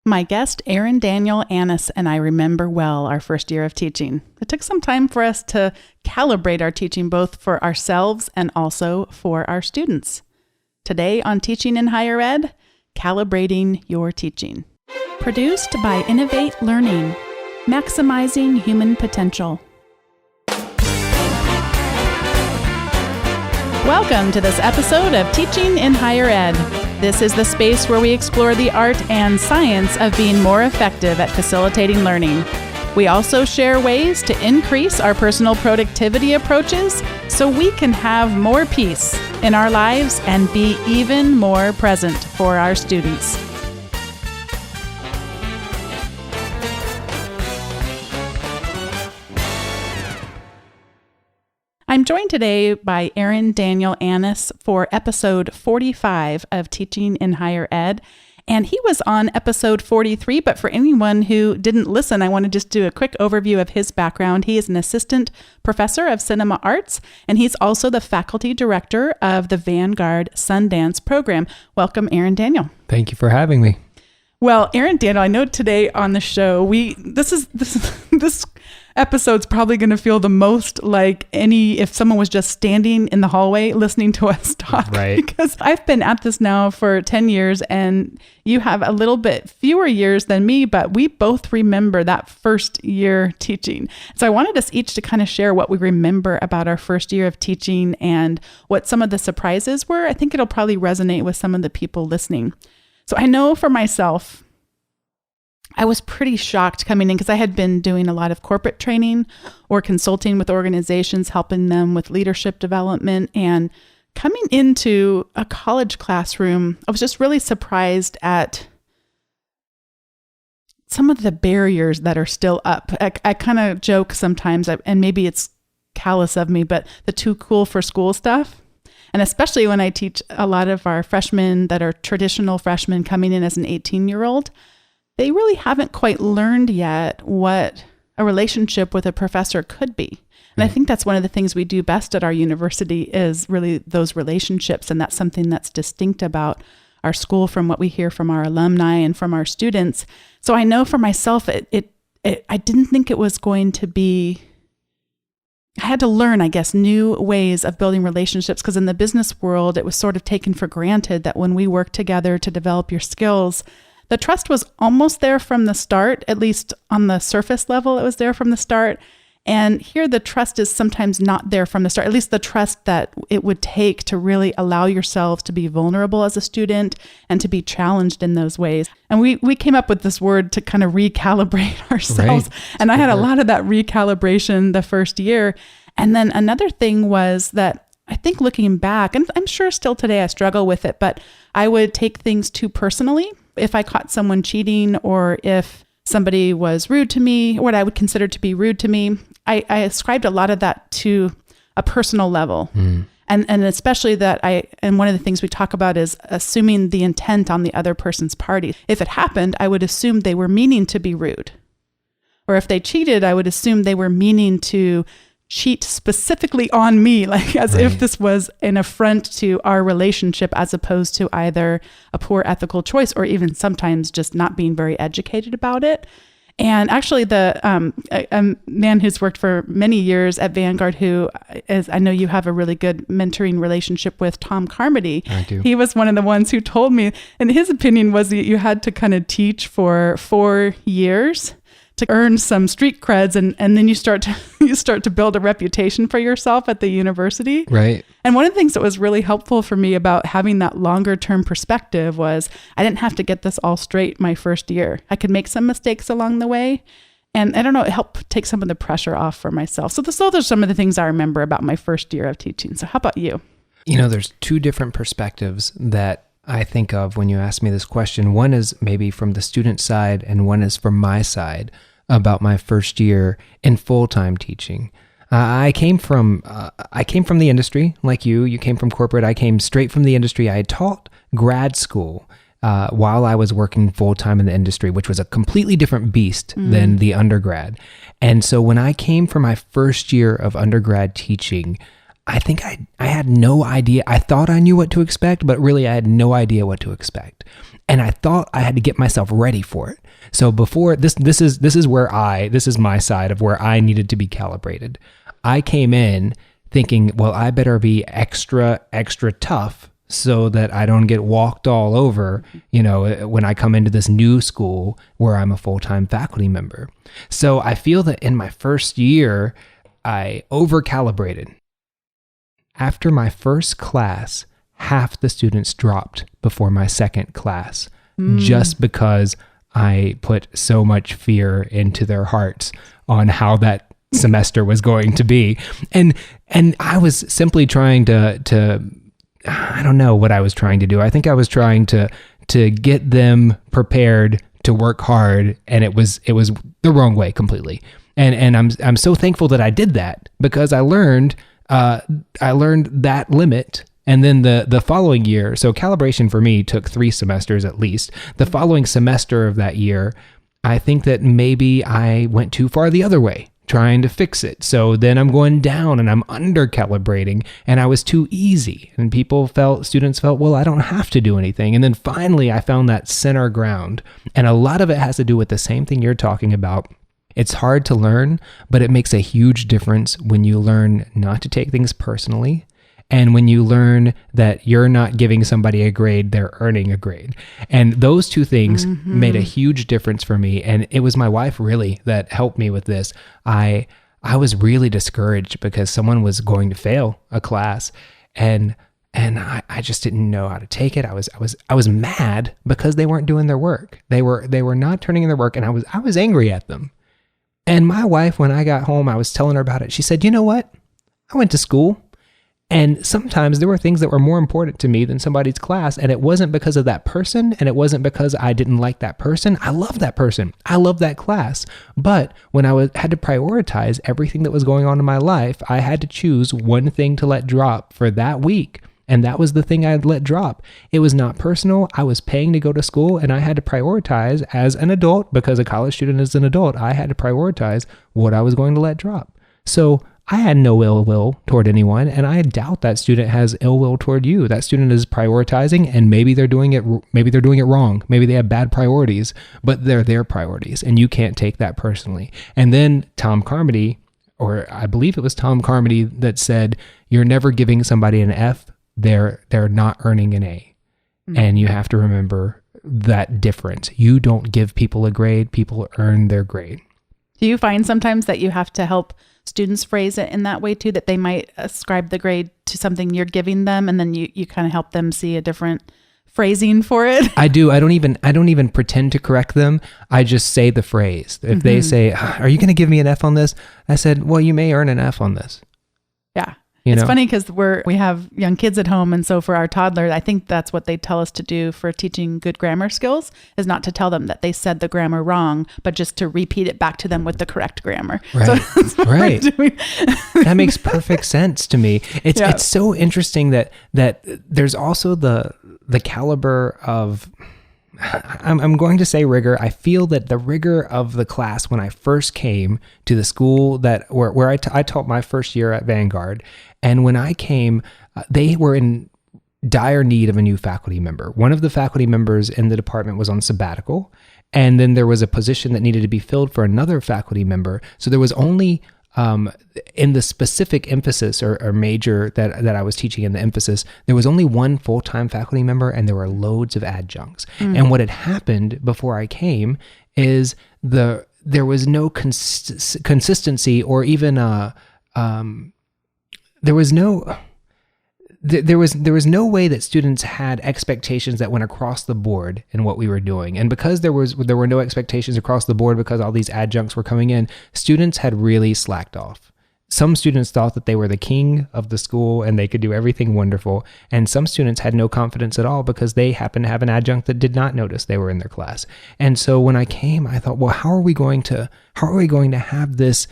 My guest, Aaron Daniel Annis, and I remember well our first year of teaching. It took some time for us to calibrate our teaching, both for ourselves and also for our students. Today on Teaching in Higher Ed, Calibrating Your Teaching. Produced by Innovate Learning, maximizing human potential. Welcome to this episode of Teaching in Higher Ed. This is the space where we explore the art and science of being more effective at facilitating learning. We also share ways to increase our personal productivity approaches so we can have more peace in our lives and be even more present for our students. I'm joined today by Aaron Daniel Annis for episode 45 of Teaching in Higher Ed. And he was on episode 43, but for anyone who didn't listen, I want to just do a quick overview of his background. He is an assistant professor of cinema arts, and he's also the faculty director of the Vanguard Sundance program. Welcome, Aaron Daniel. Thank you for having me. Well, Aaron Daniel, I know today on the show, this episode's probably going to feel the most like if someone was just standing in the hallway listening to us talk. Right. Because I've been at this now for 10 years and you have a little bit fewer years than me, but we both remember that first year teaching. So I wanted us each to kind of share what we remember about our first year of teaching and what some of the surprises were. I think it'll probably resonate with some of the people listening. So I know for myself, I was pretty shocked coming in because I had been doing a lot of corporate training or consulting with organizations, helping them with leadership development. And coming into a college classroom, I was just really surprised at some of the barriers that are still up. I kind of joke sometimes, and maybe it's callous of me, but the too cool for school stuff. And especially when I teach a lot of our freshmen that are traditional freshmen coming in as an 18-year-old, they really haven't quite learned yet what a relationship with a professor could be. And I think that's one of the things we do best at our university is really those relationships. And that's something that's distinct about our school from what we hear from our alumni and from our students. So I know for myself, I didn't think it was going to be, I had to learn, I guess, new ways of building relationships because in the business world, it was sort of taken for granted that when we work together to develop your skills, the trust was almost there from the start, at least on the surface level, it was there from the start. And here the trust is sometimes not there from the start, at least the trust that it would take to really allow yourselves to be vulnerable as a student and to be challenged in those ways. And we came up with this word to kind of recalibrate ourselves. Right. And I had a lot of that recalibration the first year. And then another thing was that I think looking back, and I'm sure still today I struggle with it, but I would take things too personally. If I caught someone cheating or if somebody was rude to me, or what I would consider to be rude to me, I ascribed a lot of that to a personal level. And especially and one of the things we talk about is assuming the intent on the other person's party. If it happened, I would assume they were meaning to be rude. Or if they cheated, I would assume they were meaning to cheat specifically on me, like as if this was an affront to our relationship as opposed to either a poor ethical choice or even sometimes just not being very educated about it. And actually a man who's worked for many years at Vanguard, who is, I know you have a really good mentoring relationship with, Tom Carmody. I do. He was one of the ones who told me, and his opinion was that you had to kind of teach for 4 years to earn some street creds, and then you start to build a reputation for yourself at the university. Right. And one of the things that was really helpful for me about having that longer term perspective was I didn't have to get this all straight my first year. I could make some mistakes along the way. And I don't know, it helped take some of the pressure off for myself. So those are some of the things I remember about my first year of teaching. So how about you? You know, there's two different perspectives that I think of when you ask me this question. One is maybe from the student side and one is from my side about my first year in full-time teaching. I came from the industry like you. You came from corporate. I came straight from the industry. I had taught grad school while I was working full-time in the industry, which was a completely different beast than the undergrad. And so when I came for my first year of undergrad teaching, I think I had no idea. I thought I knew what to expect, but really I had no idea what to expect. And I thought I had to get myself ready for it. So before this is my side of where I needed to be calibrated. I came in thinking, well, I better be extra tough so that I don't get walked all over, when I come into this new school where I'm a full-time faculty member. So I feel that in my first year, I over-calibrated. After my first class, half the students dropped before my second class, just because I put so much fear into their hearts on how that semester was going to be. And I was simply trying to I don't know what I was trying to do. I think I was trying to get them prepared to work hard, and it was the wrong way completely. And I'm so thankful that I did that, because I learned that limit. And then the following year, so calibration for me took 3 semesters at least. The following semester of that year, I think that maybe I went too far the other way, trying to fix it. So then I'm going down and I'm under calibrating, and I was too easy. And students felt, well, I don't have to do anything. And then finally I found that center ground. And a lot of it has to do with the same thing you're talking about. It's hard to learn, but it makes a huge difference when you learn not to take things personally. And when you learn that you're not giving somebody a grade, they're earning a grade. And those two things made a huge difference for me. And it was my wife really that helped me with this. I was really discouraged because someone was going to fail a class, and I just didn't know how to take it. I was mad because they weren't doing their work. They were not turning in their work, and I was angry at them. And my wife, when I got home, I was telling her about it. She said, "You know what? I went to school. And sometimes there were things that were more important to me than somebody's class. And it wasn't because of that person. And it wasn't because I didn't like that person. I love that person. I love that class. But when I had to prioritize everything that was going on in my life, I had to choose one thing to let drop for that week. And that was the thing I had let drop. It was not personal. I was paying to go to school, and I had to prioritize as an adult, because a college student is an adult. I had to prioritize what I was going to let drop. So I had no ill will toward anyone, and I doubt that student has ill will toward you. That student is prioritizing, and maybe they're doing it wrong. Maybe they have bad priorities, but they're their priorities, and you can't take that personally. And then Tom Carmody, or I believe it was Tom Carmody, that said, "You're never giving somebody an F. They're not earning an A." Mm-hmm. And you have to remember that difference. You don't give people a grade; people earn their grade. Do you find sometimes that you have to help students phrase it in that way too, that they might ascribe the grade to something you're giving them, and then you kind of help them see a different phrasing for it? I do. I don't even pretend to correct them. I just say the phrase. If they say, "Are you going to give me an F on this?" I said, "Well, you may earn an F on this." Yeah. It's funny because we have young kids at home. And so for our toddler, I think that's what they tell us to do for teaching good grammar skills, is not to tell them that they said the grammar wrong, but just to repeat it back to them with the correct grammar. Right. So that's what we're doing. That makes perfect sense to me. It's so interesting that there's also the caliber of, I'm going to say rigor. I feel that the rigor of the class when I first came to the school where I taught my first year at Vanguard, and when I came, they were in dire need of a new faculty member. One of the faculty members in the department was on sabbatical, and then there was a position that needed to be filled for another faculty member. So there was only in the specific emphasis or major that I was teaching in the emphasis, there was only one full-time faculty member, and there were loads of adjuncts. And what had happened before I came is there was no consistency, or even there was no way that students had expectations that went across the board in what we were doing. And because there were no expectations across the board, because all these adjuncts were coming in, students had really slacked off. Some students thought that they were the king of the school and they could do everything wonderful. And some students had no confidence at all because they happened to have an adjunct that did not notice they were in their class. And so when I came, I thought, well, how are we going to have this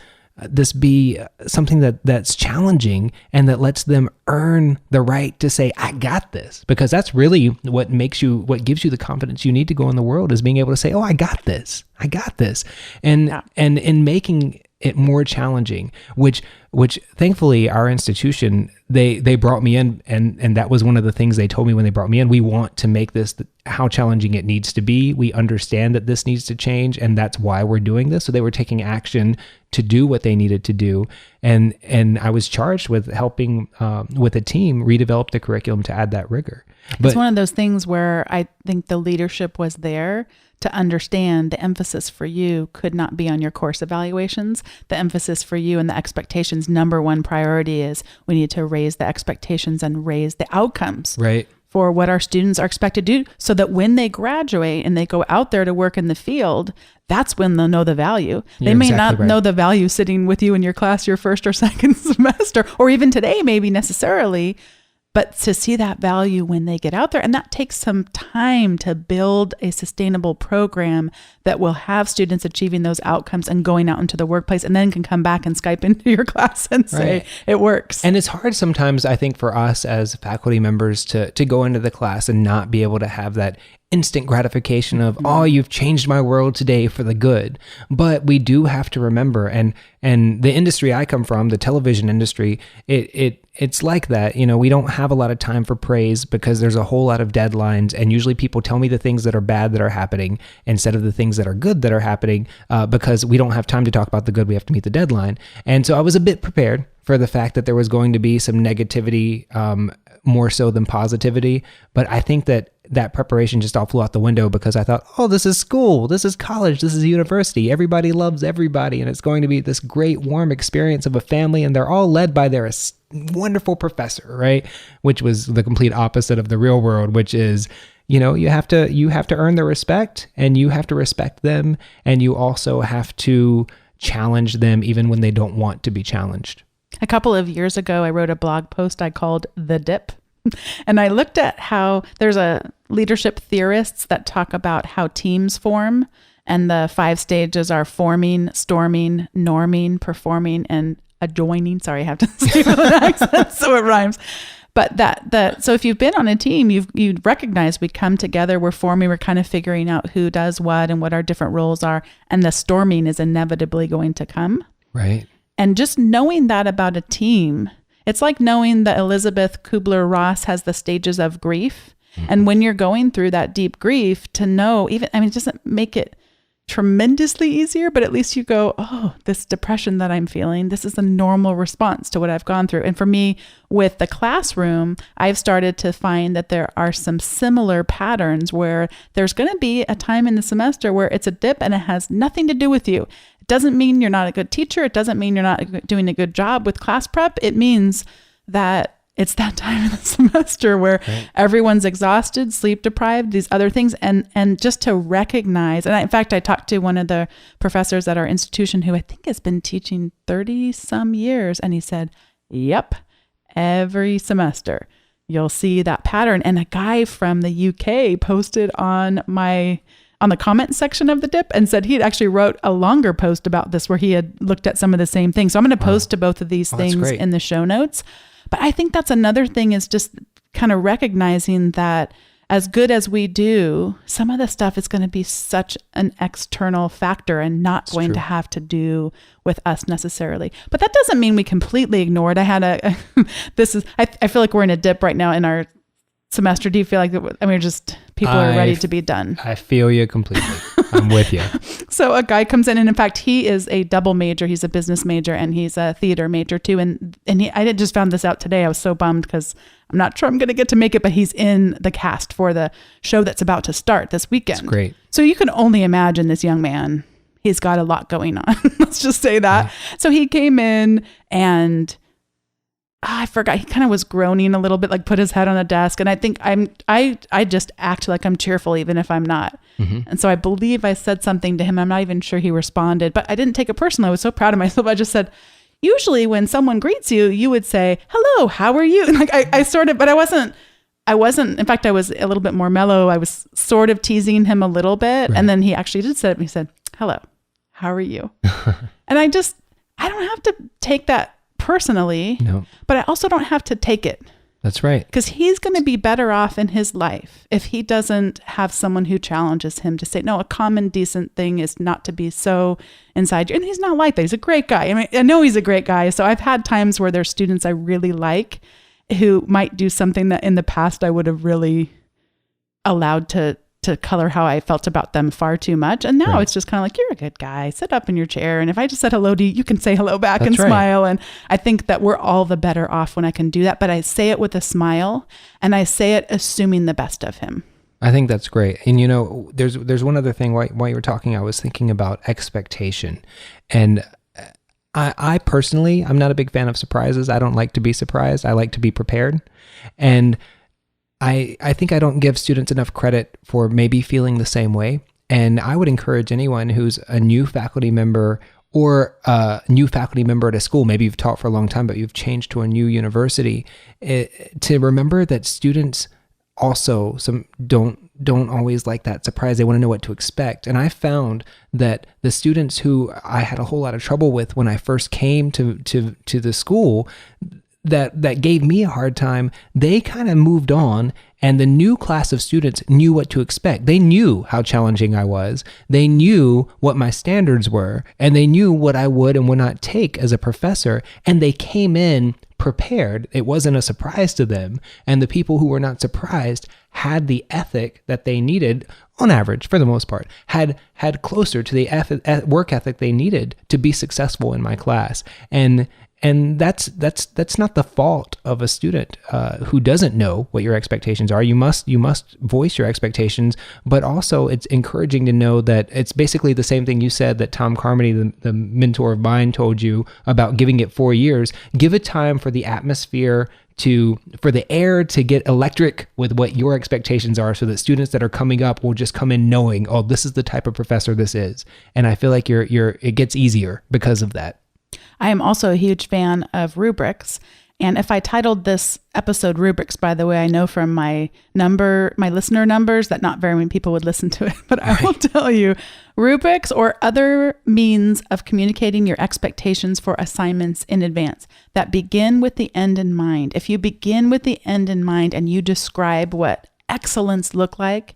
be something that's challenging and that lets them earn the right to say, "I got this," because that's really what gives you the confidence you need to go in the world, is being able to say, "Oh, I got this. And in making it more challenging, which thankfully our institution, they brought me in, and that was one of the things they told me when they brought me in. We want to make this how challenging it needs to be. We understand that this needs to change, and that's why we're doing this. So they were taking action to do what they needed to do. And I was charged with helping with a team redevelop the curriculum to add that rigor. But it's one of those things where I think the leadership was there to understand the emphasis for you could not be on your course evaluations. The emphasis for you and the expectations, number one priority is we need to raise the expectations and raise the outcomes. Right. For what our students are expected to do, so that when they graduate and they go out there to work in the field, that's when they'll know the value. They may not know the value sitting with you in your class your first or second semester, or even today maybe necessarily, but to see that value when they get out there. And that takes some time to build a sustainable program that will have students achieving those outcomes and going out into the workplace, and then can come back and Skype into your class and say, it works. And it's hard sometimes, I think, for us as faculty members to go into the class and not be able to have that instant gratification of, oh, you've changed my world today for the good. But we do have to remember, and the industry I come from, the television industry, it's like that. You know, we don't have a lot of time for praise because there's a whole lot of deadlines, and usually people tell me the things that are bad that are happening instead of the things that are good that are happening, because we don't have time to talk about the good. We have to meet the deadline. And so I was a bit prepared for the fact that there was going to be some negativity, more so than positivity. But I think that preparation just all flew out the window, because I thought, oh, this is school, this is college, this is university. Everybody loves everybody, and it's going to be this great warm experience of a family, and they're all led by their wonderful professor, right? Which was the complete opposite of the real world, which is, you know, you have to earn their respect, and you have to respect them, and you also have to challenge them even when they don't want to be challenged. A couple of years ago, I wrote a blog post I called The Dip. And I looked at how there's a leadership theorists that talk about how teams form. And the 5 stages are forming, storming, norming, performing, and adjoining. Sorry, I have to say it with an accent so it rhymes. But so if you've been on a team, you recognize we come together, we're forming, we're kind of figuring out who does what and what our different roles are. And the storming is inevitably going to come. Right. And just knowing that about a team, it's like knowing that Elizabeth Kubler-Ross has the stages of grief. Mm-hmm. And when you're going through that deep grief, to know, it doesn't make it tremendously easier, but at least you go, oh, this depression that I'm feeling, this is a normal response to what I've gone through. And for me, with the classroom, I've started to find that there are some similar patterns where there's going to be a time in the semester where it's a dip and it has nothing to do with you. It doesn't mean you're not a good teacher. It doesn't mean you're not doing a good job with class prep. It means that it's that time of the semester where everyone's exhausted, sleep deprived, these other things. And just to recognize, and in fact, I talked to one of the professors at our institution who I think has been teaching 30 some years. And he said, yep, every semester you'll see that pattern. And a guy from the UK posted on the comment section of the dip and said he had actually wrote a longer post about this where he had looked at some of the same things. So I'm going to post to both of these things in the show notes. But I think that's another thing, is just kind of recognizing that as good as we do, some of the stuff is going to be such an external factor and not going to have to do with us necessarily. But that doesn't mean we completely ignore it. I had I feel like we're in a dip right now in our semester. Do you feel like people are ready to be done? I feel you completely. I'm with you. So a guy comes in, and in fact, he is a double major. He's a business major and he's a theater major too. And I just found this out today. I was so bummed because I'm not sure I'm going to get to make it, but he's in the cast for the show that's about to start this weekend. That's great. So you can only imagine this young man. He's got a lot going on. Let's just say that. Yeah. So he came in and I forgot, he kind of was groaning a little bit, like put his head on the desk. And I think I just act like I'm cheerful, even if I'm not. Mm-hmm. And so I believe I said something to him. I'm not even sure he responded, but I didn't take it personally. I was so proud of myself. I just said, usually when someone greets you, you would say, hello, how are you? And like, I sort of, but I wasn't, in fact, I was a little bit more mellow. I was sort of teasing him a little bit. Right. And then he actually did say it. He said, hello, how are you? And I don't have to take that personally, no. But I also don't have to take it. That's right. Because he's going to be better off in his life if he doesn't have someone who challenges him to say, no, a common decent thing is not to be so inside you. And he's not like that. He's a great guy. I mean, I know he's a great guy. So I've had times where there's students I really like who might do something that in the past I would have really allowed to color how I felt about them far too much. And now it's just kind of like, you're a good guy, sit up in your chair. And if I just said hello to you, you can say hello back and smile. And I think that we're all the better off when I can do that. But I say it with a smile, and I say it assuming the best of him. I think that's great. And there's one other thing while you were talking, I was thinking about expectation. And I personally, I'm not a big fan of surprises. I don't like to be surprised. I like to be prepared. And I think I don't give students enough credit for maybe feeling the same way. And I would encourage anyone who's a new faculty member or a new faculty member at a school, maybe you've taught for a long time, but you've changed to a new university, to remember that students also don't always like that surprise. They want to know what to expect. And I found that the students who I had a whole lot of trouble with when I first came to the school, that gave me a hard time, they kind of moved on, and the new class of students knew what to expect. They knew how challenging I was. They knew what my standards were, and they knew what I would and would not take as a professor, and they came in prepared. It wasn't a surprise to them, and the people who were not surprised had the ethic that they needed, on average, for the most part, had closer to the work ethic they needed to be successful in my class. And that's not the fault of a student who doesn't know what your expectations are. You must voice your expectations, but also it's encouraging to know that it's basically the same thing you said that Tom Carmody, the mentor of mine, told you about giving it 4 years. Give it time for the atmosphere for the air to get electric with what your expectations are, so that students that are coming up will just come in knowing, oh, this is the type of professor this is. And I feel like it gets easier because of that. I am also a huge fan of rubrics. And if I titled this episode Rubrics, by the way, I know from my listener numbers that not very many people would listen to it, but I will tell you, rubrics or other means of communicating your expectations for assignments in advance that begin with the end in mind. If you begin with the end in mind and you describe what excellence look like,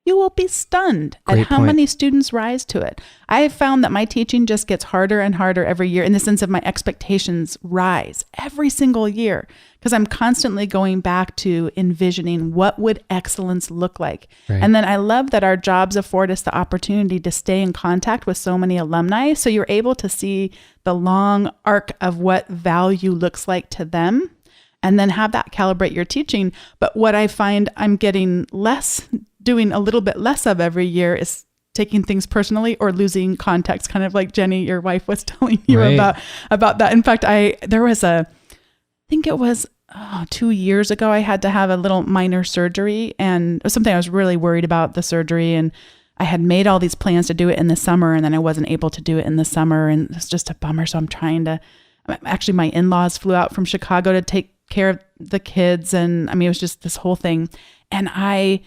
you will be stunned at how many students rise to it. I have found that my teaching just gets harder and harder every year, in the sense of my expectations rise every single year, because I'm constantly going back to envisioning what would excellence look like. Right. And then I love that our jobs afford us the opportunity to stay in contact with so many alumni. So you're able to see the long arc of what value looks like to them, and then have that calibrate your teaching. But what I find I'm doing a little bit less of every year is taking things personally or losing context, kind of like Jenny, your wife, was telling you about that. In fact, I think it was 2 years ago, I had to have a little minor surgery, and it was something I was really worried about, the surgery. And I had made all these plans to do it in the summer, and then I wasn't able to do it in the summer, and it's just a bummer. So actually my in-laws flew out from Chicago to take care of the kids. And I mean, it was just this whole thing. And I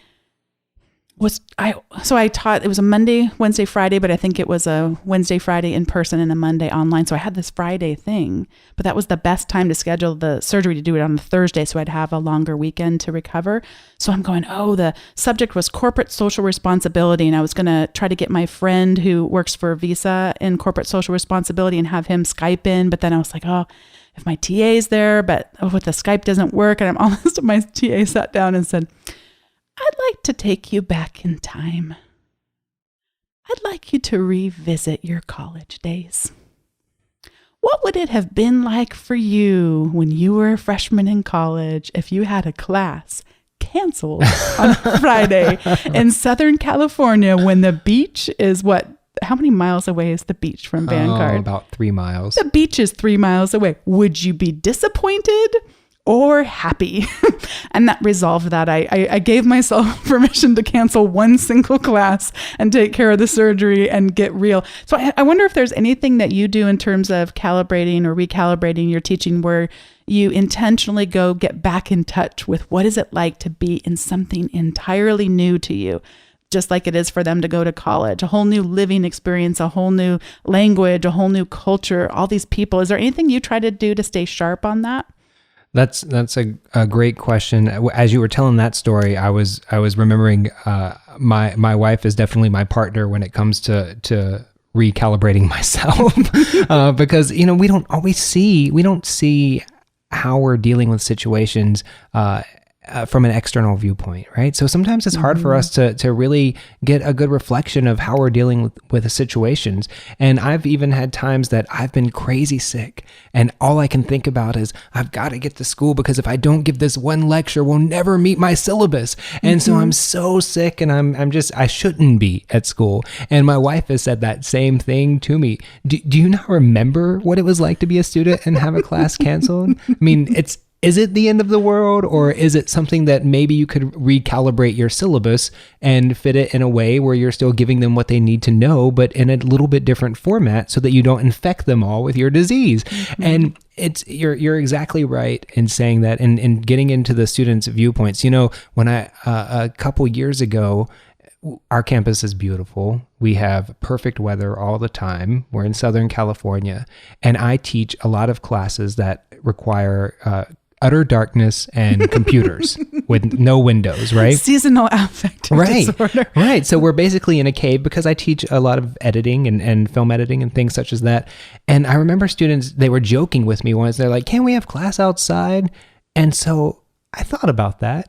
taught, it was a Monday, Wednesday, Friday, but I think it was a Wednesday, Friday in person and a Monday online. So I had this Friday thing, but that was the best time to schedule the surgery, to do it on a Thursday, so I'd have a longer weekend to recover. So I'm going, the subject was corporate social responsibility. And I was going to try to get my friend who works for Visa in corporate social responsibility and have him Skype in. But then I was like, if my TA's there, but what the Skype doesn't work. And I'm almost, my TA sat down and said, I'd like to take you back in time. I'd like you to revisit your college days. What would it have been like for you when you were a freshman in college if you had a class canceled on a Friday in Southern California, when the beach is how many miles away is the beach from Vanguard? About 3 miles. The beach is 3 miles away. Would you be disappointed or happy? And that resolved that. I gave myself permission to cancel one single class and take care of the surgery and get real. So I wonder if there's anything that you do in terms of calibrating or recalibrating your teaching, where you intentionally go get back in touch with what is it like to be in something entirely new to you, just like it is for them to go to college, a whole new living experience, a whole new language, a whole new culture, all these people. Is there anything you try to do to stay sharp on that? That's a great question. As you were telling that story, I was remembering my wife is definitely my partner when it comes to recalibrating myself because we don't see how we're dealing with situations from an external viewpoint, right? So sometimes it's hard for us to really get a good reflection of how we're dealing with the situations. And I've even had times that I've been crazy sick, and all I can think about is I've got to get to school because if I don't give this one lecture, we'll never meet my syllabus. And so I'm so sick, and I shouldn't be at school. And my wife has said that same thing to me. Do you not remember what it was like to be a student and have a class canceled? I mean, is it the end of the world, or is it something that maybe you could recalibrate your syllabus and fit it in a way where you're still giving them what they need to know, but in a little bit different format so that you don't infect them all with your disease? And you're exactly right in saying that, and getting into the students' viewpoints. When a couple years ago, our campus is beautiful. We have perfect weather all the time. We're in Southern California, and I teach a lot of classes that require utter darkness and computers with no windows, right? Seasonal affective disorder. Right. So we're basically in a cave because I teach a lot of editing and film editing and things such as that. And I remember students, they were joking with me once. They're like, "Can we have class outside?" And so I thought about that.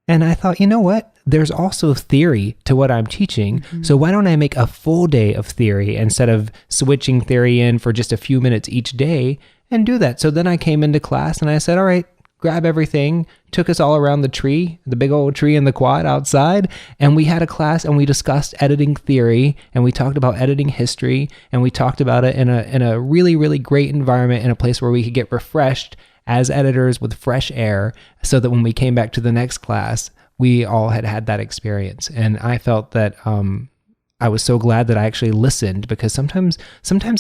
And I thought, you know what? There's also theory to what I'm teaching. So why don't I make a full day of theory instead of switching theory in for just a few minutes each day and do that? So then I came into class and I said, all right, grab everything, took us all around the tree, the big old tree in the quad outside. And we had a class and we discussed editing theory, and we talked about editing history, and we talked about it in a really, really great environment, in a place where we could get refreshed as editors with fresh air, so that when we came back to the next class, we all had that experience. And I felt that I was so glad that I actually listened, because sometimes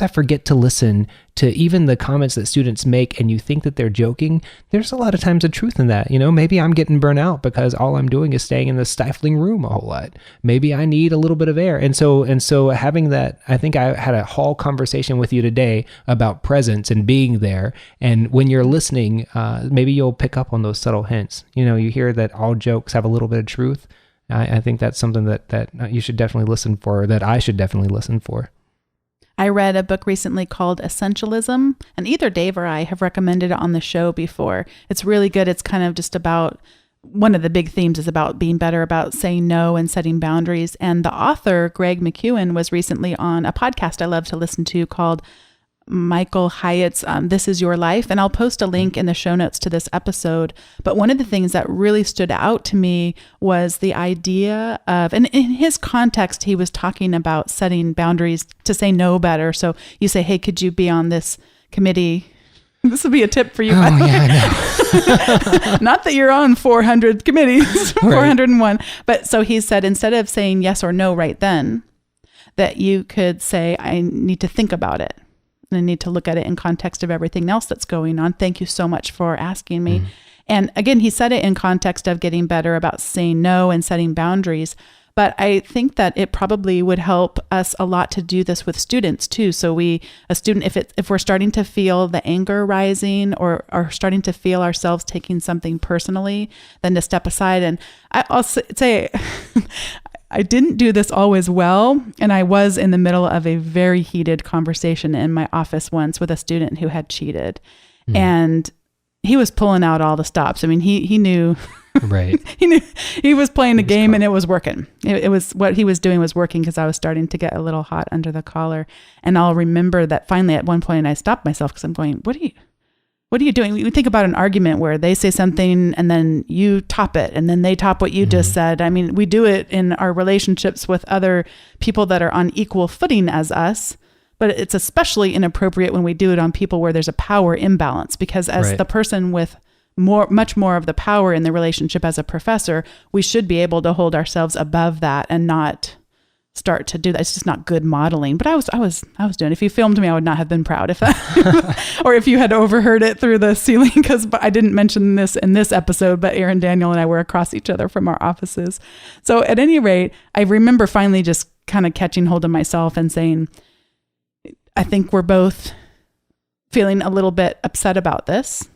I forget to listen to even the comments that students make, and you think that they're joking. There's a lot of times of truth in that. Maybe I'm getting burnt out because all I'm doing is staying in the stifling room a whole lot. Maybe I need a little bit of air. And so having that, I think I had a whole conversation with you today about presence and being there. And when you're listening, maybe you'll pick up on those subtle hints. You hear that all jokes have a little bit of truth. I think that's something that you should definitely listen for, that I should definitely listen for. I read a book recently called Essentialism, and either Dave or I have recommended it on the show before. It's really good. It's kind of just about, one of the big themes is about being better about saying no and setting boundaries. And the author, Greg McKeown, was recently on a podcast I love to listen to called Michael Hyatt's This Is Your Life. And I'll post a link in the show notes to this episode. But one of the things that really stood out to me was the idea of, and in his context, he was talking about setting boundaries to say no better. So you say, hey, could you be on this committee? This would be a tip for you. Oh, yeah, I know. Not that you're on 400 committees, 401. But so he said, instead of saying yes or no right then, that you could say, I need to think about it. And I need to look at it in context of everything else that's going on. Thank you so much for asking me. And again, he said it in context of getting better about saying no and setting boundaries. But I think that it probably would help us a lot to do this with students too. So a student, if we're starting to feel the anger rising, or are starting to feel ourselves taking something personally, then to step aside. And I'll say, I didn't do this always well, and I was in the middle of a very heated conversation in my office once with a student who had cheated, and he was pulling out all the stops. I mean, he knew, right? He knew he was playing a game, and it was working. It was what he was doing was working, because I was starting to get a little hot under the collar. And I'll remember that finally at one point I stopped myself, because I'm going, what are you doing? You think about an argument where they say something and then you top it, and then they top what you just said. I mean, we do it in our relationships with other people that are on equal footing as us, but it's especially inappropriate when we do it on people where there's a power imbalance, because as the person with much more of the power in the relationship as a professor, we should be able to hold ourselves above that and not start to do that. It's just not good modeling. But I was doing it. If you filmed me, I would not have been proud if that, or if you had overheard it through the ceiling, because I didn't mention this in this episode, but Aaron, Daniel, and I were across each other from our offices. So at any rate, I remember finally just kind of catching hold of myself and saying, I think we're both feeling a little bit upset about this.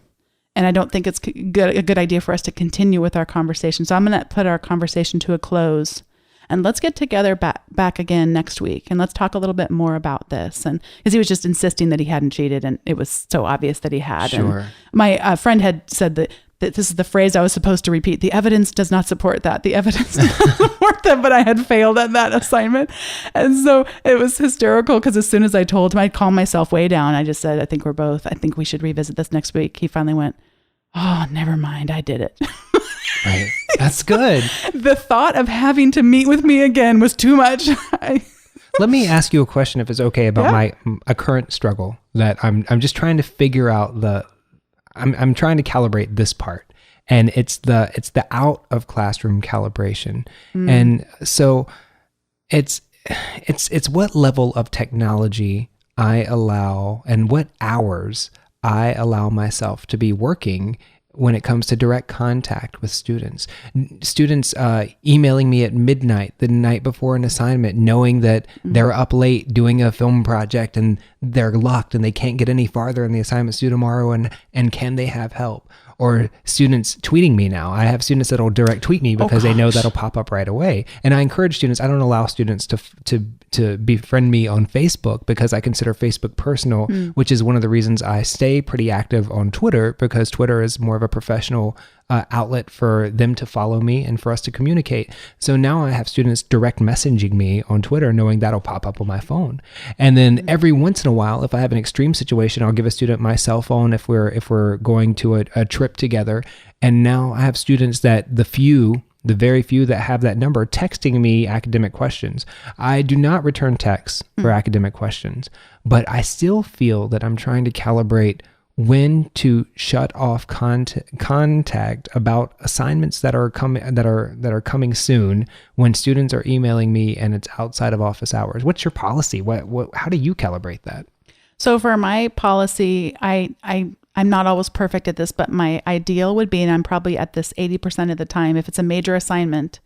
And I don't think it's a good idea for us to continue with our conversation. So I'm going to put our conversation to a close. And let's get together back again next week. And let's talk a little bit more about this. And because he was just insisting that he hadn't cheated. And it was so obvious that he had. Sure. And my friend had said that this is the phrase I was supposed to repeat. The evidence does not support that. The evidence does not support that. But I had failed at that assignment. And so it was hysterical because as soon as I told him, I'd calm myself way down. I just said, I think we should revisit this next week. He finally went, oh, never mind. I did it. Right. That's good. The thought of having to meet with me again was too much. Let me ask you a question, if it's okay, about a current struggle that I'm just trying to figure out. I'm trying to calibrate this part, and it's the out of classroom calibration. And so it's what level of technology I allow and what hours I allow myself to be working when it comes to direct contact with students. Students emailing me at midnight the night before an assignment, knowing that they're up late doing a film project and they're locked and they can't get any farther and the assignment's due tomorrow, and can they have help? Or students tweeting me now. I have students that'll direct tweet me because they know that'll pop up right away. And I encourage students, I don't allow students to befriend me on Facebook because I consider Facebook personal, which is one of the reasons I stay pretty active on Twitter, because Twitter is more of a professional outlet for them to follow me and for us to communicate. So now I have students direct messaging me on Twitter, knowing that'll pop up on my phone. And then every once in a while, if I have an extreme situation, I'll give a student my cell phone if we're going to a trip together. And now I have students that the very few that have that number texting me academic questions. I do not return texts for academic questions, but I still feel that I'm trying to calibrate when to shut off contact about assignments that are coming soon when students are emailing me and it's outside of office hours. What's your policy? How do you calibrate that? So for my policy, I'm not always perfect at this, but my ideal would be, and I'm probably at this 80% of the time, if it's a major assignment,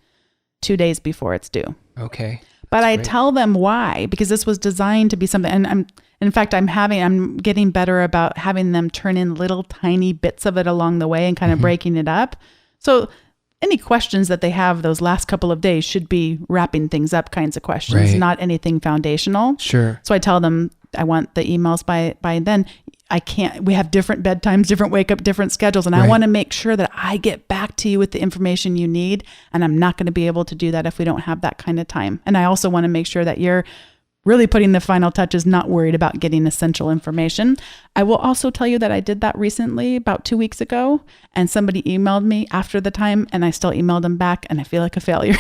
2 days before it's due. Okay. But I tell them why, because this was designed to be something, and I'm getting better about having them turn in little tiny bits of it along the way and kind of breaking it up. So any questions that they have those last couple of days should be wrapping things up kinds of questions, not anything foundational. Sure. So I tell them I want the emails by then. We have different bedtimes, different wake up, different schedules. And I want to make sure that I get back to you with the information you need. And I'm not going to be able to do that if we don't have that kind of time. And I also want to make sure that you're really putting the final touches, not worried about getting essential information. I will also tell you that I did that recently, about 2 weeks ago, and somebody emailed me after the time and I still emailed them back and I feel like a failure.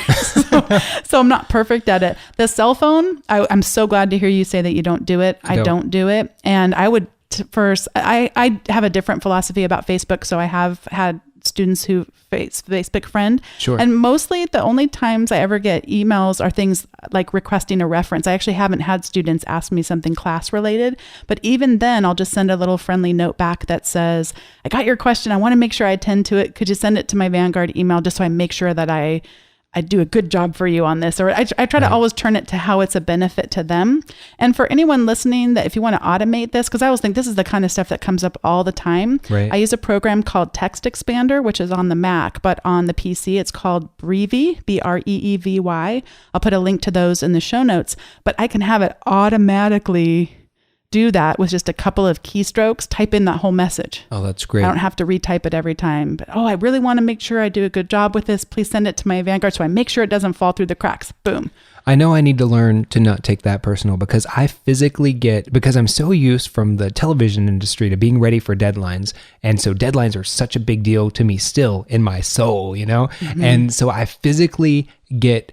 So I'm not perfect at it. The cell phone, I'm so glad to hear you say that you don't do it. I don't do it. And I would first, I have a different philosophy about Facebook. So I have had students who Facebook friend. Sure. And mostly the only times I ever get emails are things like requesting a reference. I actually haven't had students ask me something class related, but even then I'll just send a little friendly note back that says, I got your question. I want to make sure I attend to it. Could you send it to my Vanguard email just so I make sure that I do a good job for you on this, or I try to always turn it to how it's a benefit to them. And for anyone listening, that if you want to automate this, because I always think this is the kind of stuff that comes up all the time. Right. I use a program called Text Expander, which is on the Mac, but on the PC, it's called Breevy, Breevy. I'll put a link to those in the show notes, but I can have it automatically do that with just a couple of keystrokes, type in that whole message. Oh, that's great. I don't have to retype it every time. But, I really want to make sure I do a good job with this. Please send it to my Vanguard so I make sure it doesn't fall through the cracks. Boom. I know I need to learn to not take that personal, because I physically because I'm so used from the television industry to being ready for deadlines. And so deadlines are such a big deal to me still in my soul, Mm-hmm. And so I physically get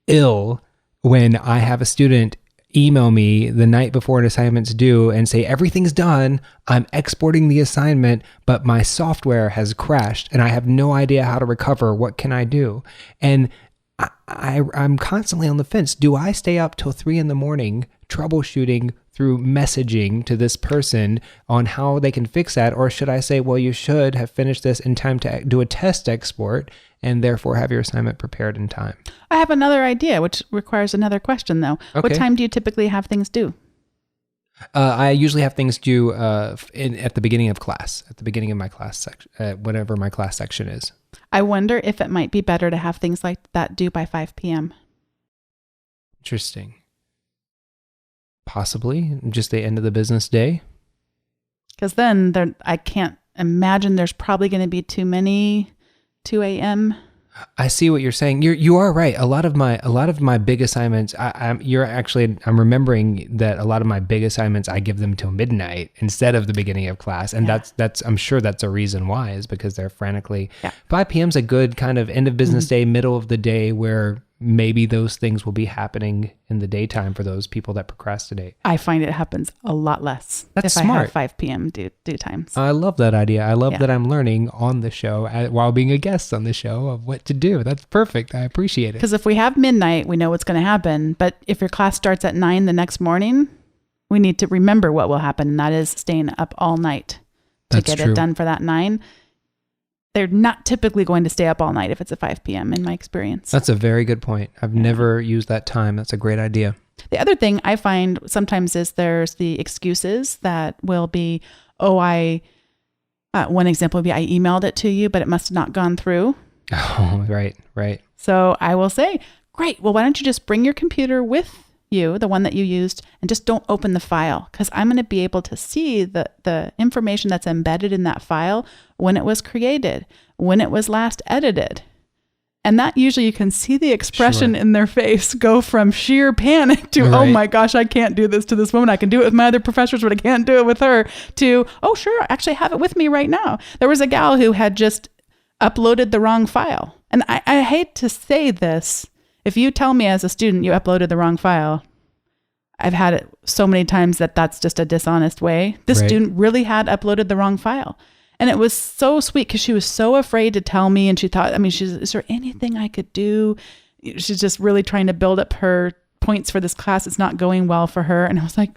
ill when I have a student email me the night before an assignment's due and say, everything's done, I'm exporting the assignment, but my software has crashed and I have no idea how to recover. What can I do? And I'm constantly on the fence. Do I stay up till 3 a.m. troubleshooting through messaging to this person on how they can fix that? Or should I say, well, you should have finished this in time to do a test export and therefore have your assignment prepared in time? I have another idea, which requires another question though. Okay. What time do you typically have things due? I usually have things due at the beginning of class, at the beginning of my class section, whatever my class section is. I wonder if it might be better to have things like that due by 5 p.m. Interesting. Possibly just the end of the business day. Because then I can't imagine there's probably going to be too many 2 a.m. I see what you're saying. You are right. A lot of my big assignments. I'm remembering that a lot of my big assignments I give them till midnight instead of the beginning of class, and that's I'm sure that's a reason why, is because they're frantically. Yeah. 5 p.m. is a good kind of end of business day, middle of the day, where maybe those things will be happening in the daytime for those people that procrastinate. I find it happens a lot less. That's if smart. I have 5 p.m. due times. I love that idea. I love that I'm learning on the show while being a guest on the show of what to do. That's perfect. I appreciate it. Because if we have midnight, we know what's going to happen. But if your class starts at 9 the next morning, we need to remember what will happen. And that is staying up all night to get it done for that 9. They're not typically going to stay up all night if it's at 5 p.m. in my experience. That's a very good point. I've never used that time. That's a great idea. The other thing I find sometimes is there's the excuses that will be, one example would be I emailed it to you, but it must have not gone through. Oh, right. So I will say, great. Well, why don't you just bring your computer with you, the one that you used, and just don't open the file, because I'm going to be able to see the information that's embedded in that file when it was created, when it was last edited. And that usually you can see the expression in their face go from sheer panic to, oh my gosh, I can't do this to this woman. I can do it with my other professors, but I can't do it with her, to, oh, sure, I actually have it with me right now. There was a gal who had just uploaded the wrong file. And I hate to say this. If you tell me as a student you uploaded the wrong file, I've had it so many times that's just a dishonest way. This student really had uploaded the wrong file. And it was so sweet because she was so afraid to tell me. And she thought, is there anything I could do? She's just really trying to build up her points for this class. It's not going well for her. And I was like,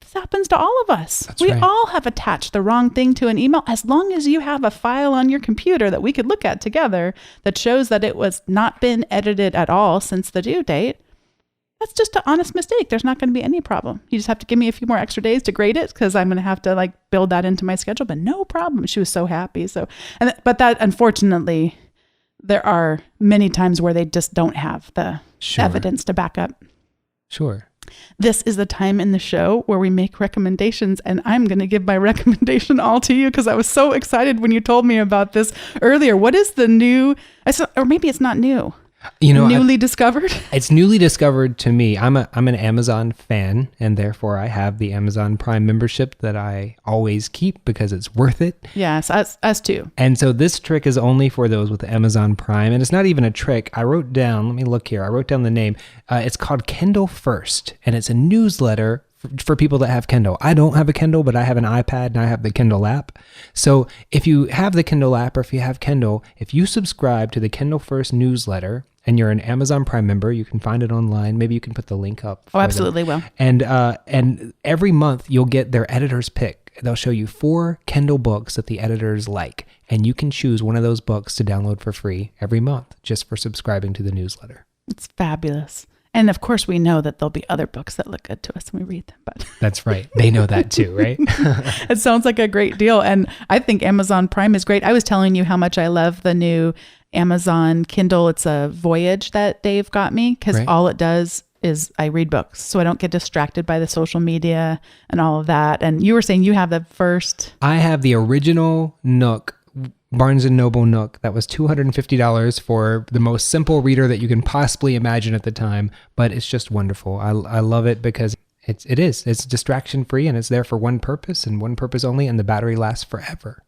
this happens to all of us. We all have attached the wrong thing to an email. As long as you have a file on your computer that we could look at together that shows that it was not been edited at all since the due date, that's just an honest mistake. There's not going to be any problem. You just have to give me a few more extra days to grade it, because I'm going to have to build that into my schedule, but no problem. She was so happy. But that, unfortunately, there are many times where they just don't have the evidence to back up. Sure. This is the time in the show where we make recommendations, and I'm going to give my recommendation all to you because I was so excited when you told me about this earlier. What is the new, or maybe it's not new, newly discovered? It's newly discovered to me. I'm an Amazon fan, and therefore I have the Amazon Prime membership that I always keep because it's worth it. Yes, us too. And so this trick is only for those with Amazon Prime, and it's not even a trick. I wrote down the name. It's called Kindle First, and it's a newsletter for people that have Kindle. I don't have a Kindle, but I have an iPad and I have the Kindle app. So if you have the Kindle app, or if you have Kindle, if you subscribe to the Kindle First newsletter and you're an Amazon Prime member, you can find it online. Maybe you can put the link up. Oh, absolutely will. And every month you'll get their editor's pick. They'll show you 4 Kindle books that the editors like, and you can choose one of those books to download for free every month just for subscribing to the newsletter. It's fabulous. And of course, we know that there'll be other books that look good to us when we read them. But that's right. They know that too, right? It sounds like a great deal. And I think Amazon Prime is great. I was telling you how much I love the new Amazon Kindle. It's a Voyage that Dave got me, because all it does is I read books. So I don't get distracted by the social media and all of that. And you were saying you have the first. I have the original Nook, Barnes & Noble Nook, that was $250 for the most simple reader that you can possibly imagine at the time, but it's just wonderful. I love it because it's distraction free, and it's there for one purpose and one purpose only, and the battery lasts forever.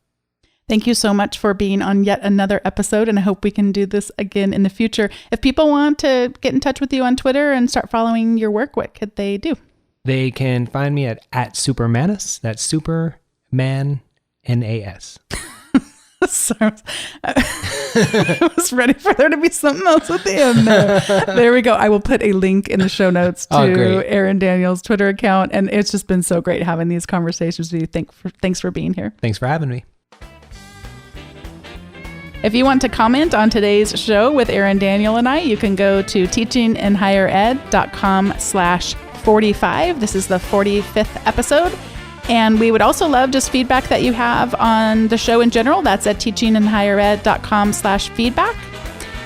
Thank you so much for being on yet another episode, and I hope we can do this again in the future. If people want to get in touch with you on Twitter and start following your work, what could they do? They can find me at Supermanus. That's Superman NAS. So I was ready for there to be something else at the end there. There we go. I will put a link in the show notes to Aaron Daniels' Twitter account. And it's just been so great having these conversations with you. Thanks for being here. Thanks for having me. If you want to comment on today's show with Aaron Daniel and I, you can go to teachingandhighered.com/feedback. 45. This is the 45th episode. And we would also love just feedback that you have on the show in general. That's at teachinginhighered.com/feedback.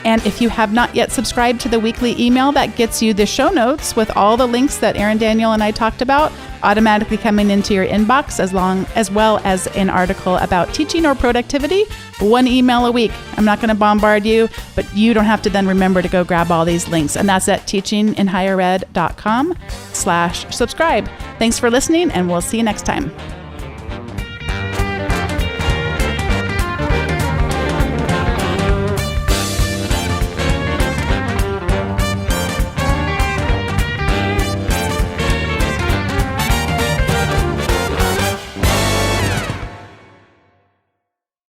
And if you have not yet subscribed to the weekly email, that gets you the show notes with all the links that Aaron, Daniel, and I talked about automatically coming into your inbox, as well as an article about teaching or productivity. 1 email a week. I'm not going to bombard you, but you don't have to then remember to go grab all these links. And that's at teachinginhighered.com/subscribe. Thanks for listening, and we'll see you next time.